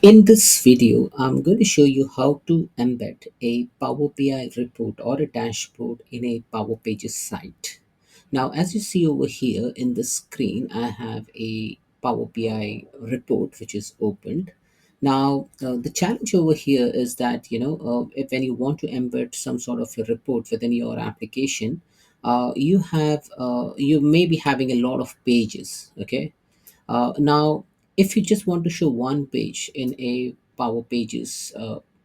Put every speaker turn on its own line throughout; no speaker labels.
In this video, I'm going to show you how to embed a Power BI report or a dashboard in a Power Pages site. Now, as you see over here in the screen, I have a Power BI report which is opened. Now, the challenge over here is that, if when you want to embed some sort of a report within your application, you may be having a lot of pages, okay? Now, if you just want to show one page in a Power Pages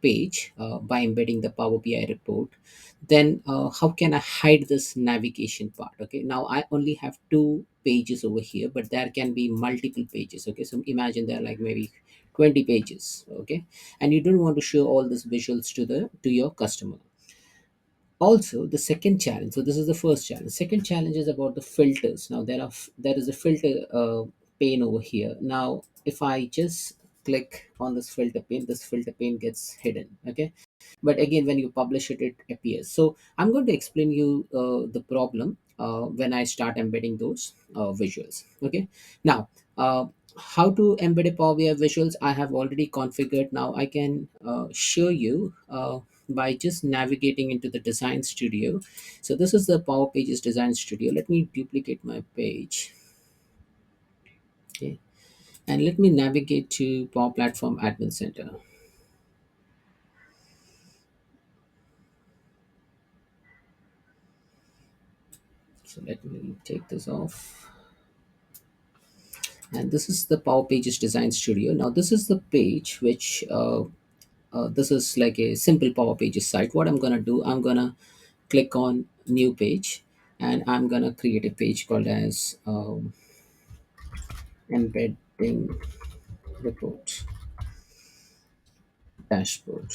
page by embedding the Power BI report, then how can I hide this navigation part? Okay, now I only have two pages over here, but there can be multiple pages. Okay, so imagine there are like maybe 20 pages. Okay, and you don't want to show all these visuals to your customer. Also, the second challenge, so this is the first challenge. Second challenge is about the filters. Now there is a filter pane over here. Now if I just click on this filter pane, this filter pane gets hidden. Okay, but again when you publish it, it appears. So I'm going to explain you the problem when I start embedding those visuals. Okay, now how to embed a Power BI visuals I have already configured. Now I can show you by just navigating into the design studio. So this is the Power Pages design studio. Let me duplicate my page. Okay, and let me navigate to Power Platform Admin Center. So let me take this off. And this is the Power Pages design studio. Now this is the page which this is like a simple Power Pages site. What I'm gonna do, I'm gonna click on new page, and I'm gonna create a page called as embedding report dashboard.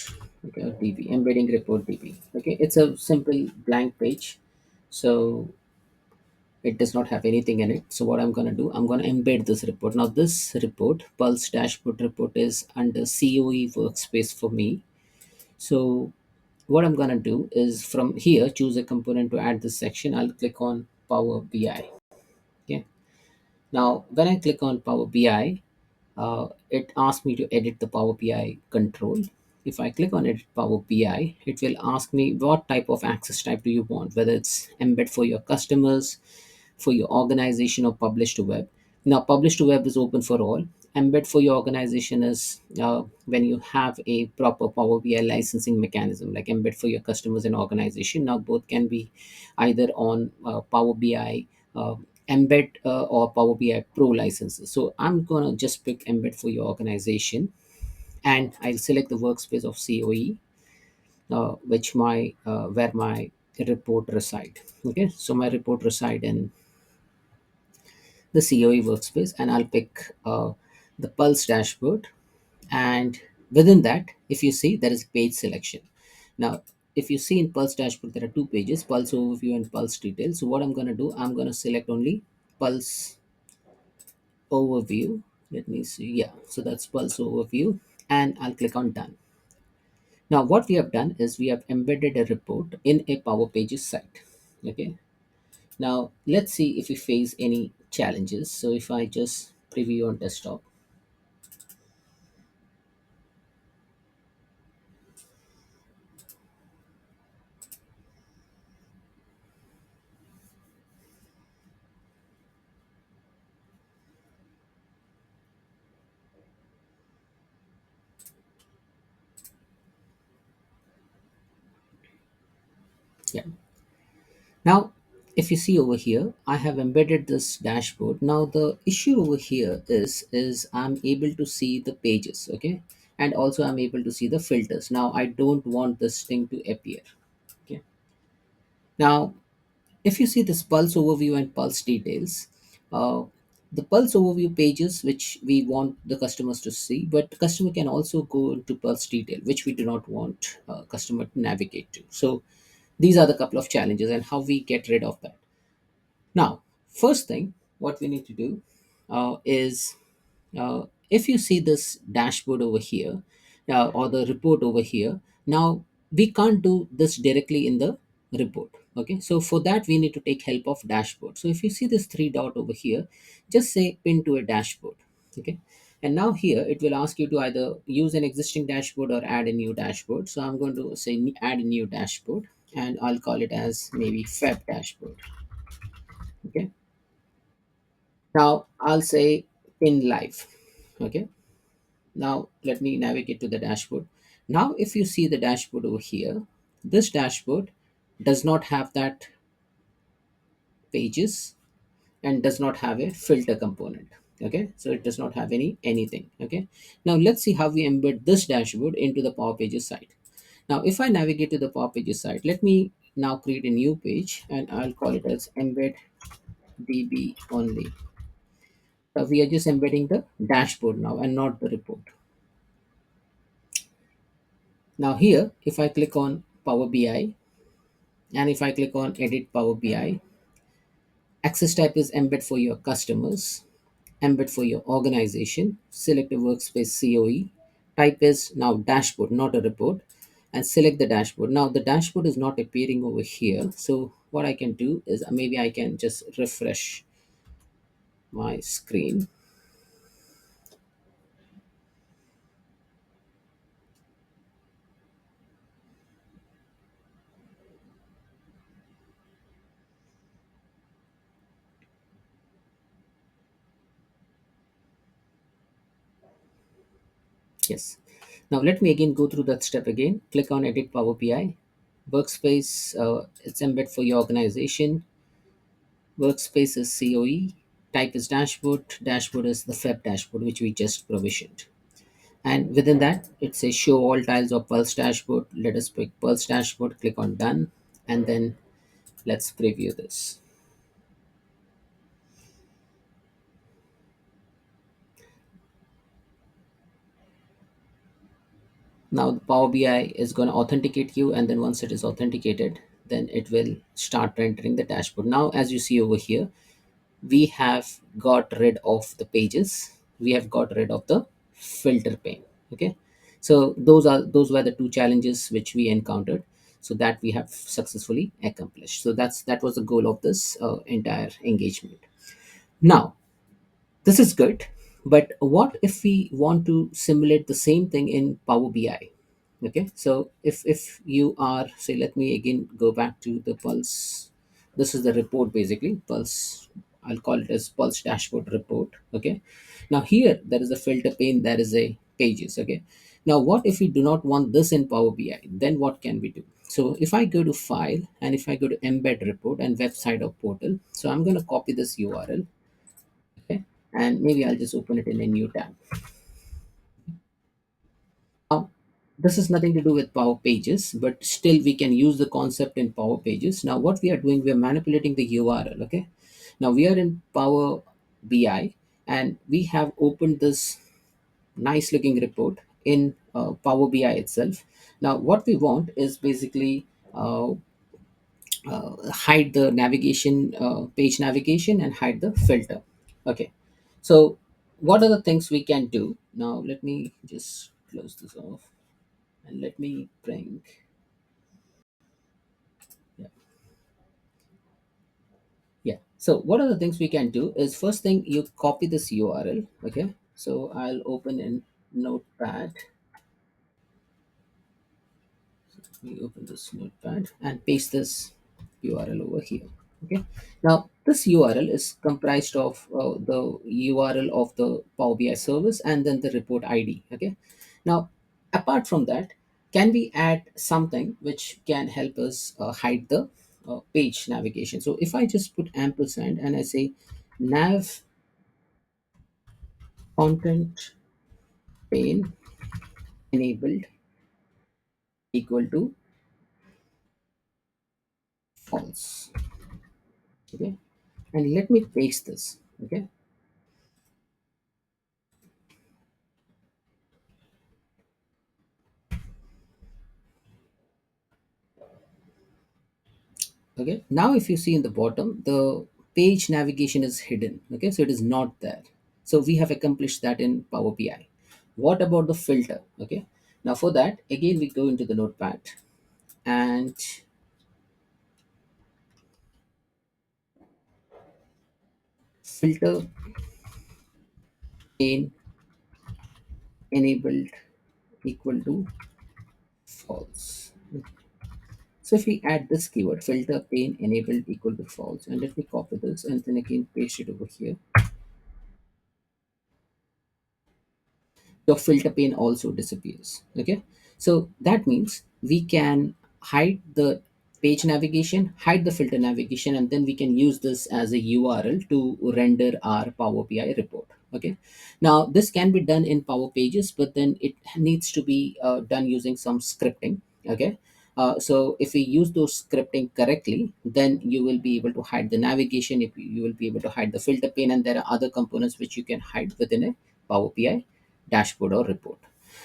Okay, or DB, embedding report DB. Okay, it's a simple blank page, so it does not have anything in it. So what I'm going to do, I'm going to embed this report. Now this report, Pulse dashboard report, is under COE workspace for me. So what I'm going to do is from here choose a component to add this section. I'll click on Power BI. Okay, now when I click on Power BI, it asks me to edit the Power BI control. If I click on edit Power BI, it will ask me what type of access type do you want, whether it's embed for your customers, for your organization, or publish to web. Now publish to web is open for all. Embed for your organization is when you have a proper Power BI licensing mechanism, like embed for your customers and organization. Now both can be either on Power BI uh, embed or Power BI Pro licenses. So I'm gonna just pick embed for your organization, and I'll select the workspace of COE, which my where my report reside. Okay, so my report reside in the COE workspace, and I'll pick the Pulse dashboard. And within that, if you see, there is page selection. Now, if you see in Pulse dashboard, there are two pages: Pulse overview and Pulse details. So what I'm going to do, I'm going to select only Pulse overview. Let me see. Yeah, so that's Pulse overview, and I'll click on done. Now, what we have done is we have embedded a report in a Power Pages site. Okay. Now, let's see if we face any challenges. So if I just preview on desktop. Yeah. Now, if you see over here, I have embedded this dashboard. Now, the issue over here is I'm able to see the pages, okay, and also I'm able to see the filters. Now, I don't want this thing to appear. Okay. Now, if you see this pulse overview and pulse details, uh, the pulse overview pages which we want the customers to see, but the customer can also go into pulse detail, which we do not want customer to navigate to. So these are the couple of challenges and how we get rid of that. Now, first thing, what we need to do is if you see this dashboard over here or the report over here, now we can't do this directly in the report. Okay, so for that we need to take help of dashboard. So if you see this three dot over here, just say pin to a dashboard. Okay, And now here it will ask you to either use an existing dashboard or add a new dashboard. So I'm going to say add a new dashboard, and I'll call it as maybe Feb dashboard. Okay. Now I'll say in live. Okay. Now let me navigate to the dashboard. Now if you see the dashboard over here, this dashboard does not have that pages and does not have a filter component. Okay, so it does not have anything. Okay, now let's see how we embed this dashboard into the Power Pages site. Now if I navigate to the Power Pages site, let me now create a new page and I'll call it as embed db only. So we are just embedding the dashboard now and not the report. Now here if I click on Power BI and if I click on edit Power BI, access type is embed for your customers, embed for your organization, select a workspace COE, type is now dashboard, not a report, and select the dashboard. Now the dashboard is not appearing over here. So what I can do is maybe I can just refresh my screen. Yes. Now let me again go through that step again. Click on edit Power BI. Workspace, it's embed for your organization. Workspace is COE. Type is dashboard. Dashboard is the Feb dashboard, which we just provisioned. And within that it says show all tiles of Pulse dashboard. Let us pick Pulse dashboard, click on done, and then let's preview this. Now the Power BI is going to authenticate you, and then once it is authenticated, then it will start rendering the dashboard. Now as you see over here, we have got rid of the pages, we have got rid of the filter pane. Okay, so those were the two challenges which we encountered, so that we have successfully accomplished. So that was the goal of this entire engagement. Now this is good, but what if we want to simulate the same thing in Power BI? Okay, so if you are, say, let me again go back to the Pulse. This is the report, basically Pulse. I'll call it as Pulse dashboard report. Okay, now here there is a filter pane, there is a pages. Okay, now what if we do not want this in Power BI? Then what can we do? So if I go to file and if I go to embed report and website of portal, so I'm going to copy this URL. Okay, and maybe I'll just open it in a new tab. Now, this is nothing to do with Power Pages, but still we can use the concept in Power Pages. Now, what we are doing, we are manipulating the URL. Okay. Now we are in Power BI and we have opened this nice looking report in Power BI itself. Now, what we want is basically hide the navigation, page navigation, and hide the filter. Okay. So, what are the things we can do? Now, let me just close this off. And let me bring, yeah, yeah. So what are the things we can do is, first thing, you copy this URL. Okay, so I'll open in notepad. We open this notepad and paste this URL over here. Okay, now this URL is comprised of the URL of the Power BI service and then the report ID. Okay, now apart from that, can we add something which can help us hide the page navigation? So if I just put ampersand and I say nav content pane enabled equal to false. Okay, and let me paste this. Okay, okay, now if you see in the bottom, the page navigation is hidden. Okay, so it is not there. So we have accomplished that in Power BI. What about the filter? Okay, now for that, again we go into the notepad and filter pane enabled equal to false. So if we add this keyword, filter pane enabled equal to false, and let me copy this and then again paste it over here, your filter pane also disappears. Okay, so that means we can hide the page navigation, hide the filter navigation, and then we can use this as a URL to render our Power BI report. Okay, now this can be done in Power Pages, but then it needs to be done using some scripting. Okay, so if we use those scripting correctly, then you will be able to hide the navigation, if you will be able to hide the filter pane, and there are other components which you can hide within a Power BI dashboard or report.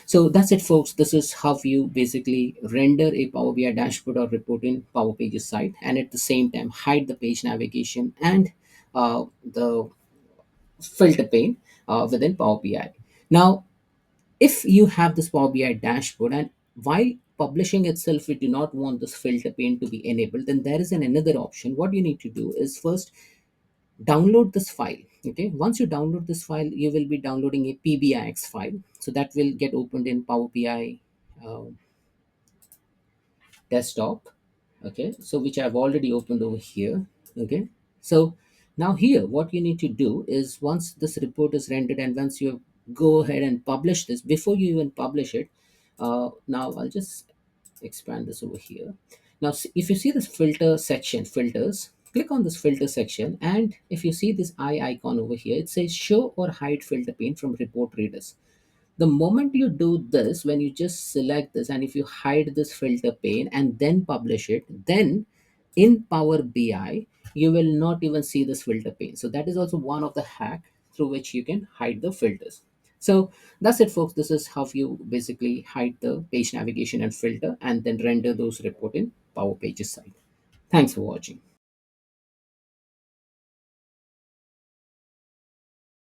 So that's it, folks. This is how you basically render a Power BI dashboard or report in Power Pages site, and at the same time hide the page navigation and the filter pane within Power BI. Now, if you have this Power BI dashboard, and while publishing itself, we do not want this filter pane to be enabled, then there is another option. What you need to do is first download this file. Okay, once you download this file, you will be downloading a pbix file, so that will get opened in Power BI uh, desktop. Okay, so which I've already opened over here. Okay, so now here what you need to do is, once this report is rendered and once you go ahead and publish this, before you even publish it, now I'll just expand this over here. Now if you see this filter section, filters, click on this filter section, and if you see this eye icon over here, it says show or hide filter pane from report readers. The moment you do this, when you just select this and if you hide this filter pane and then publish it, then in Power BI you will not even see this filter pane. So that is also one of the hack through which you can hide the filters. So that's it, folks. This is how you basically hide the page navigation and filter and then render those report in Power Pages site. Thanks for watching.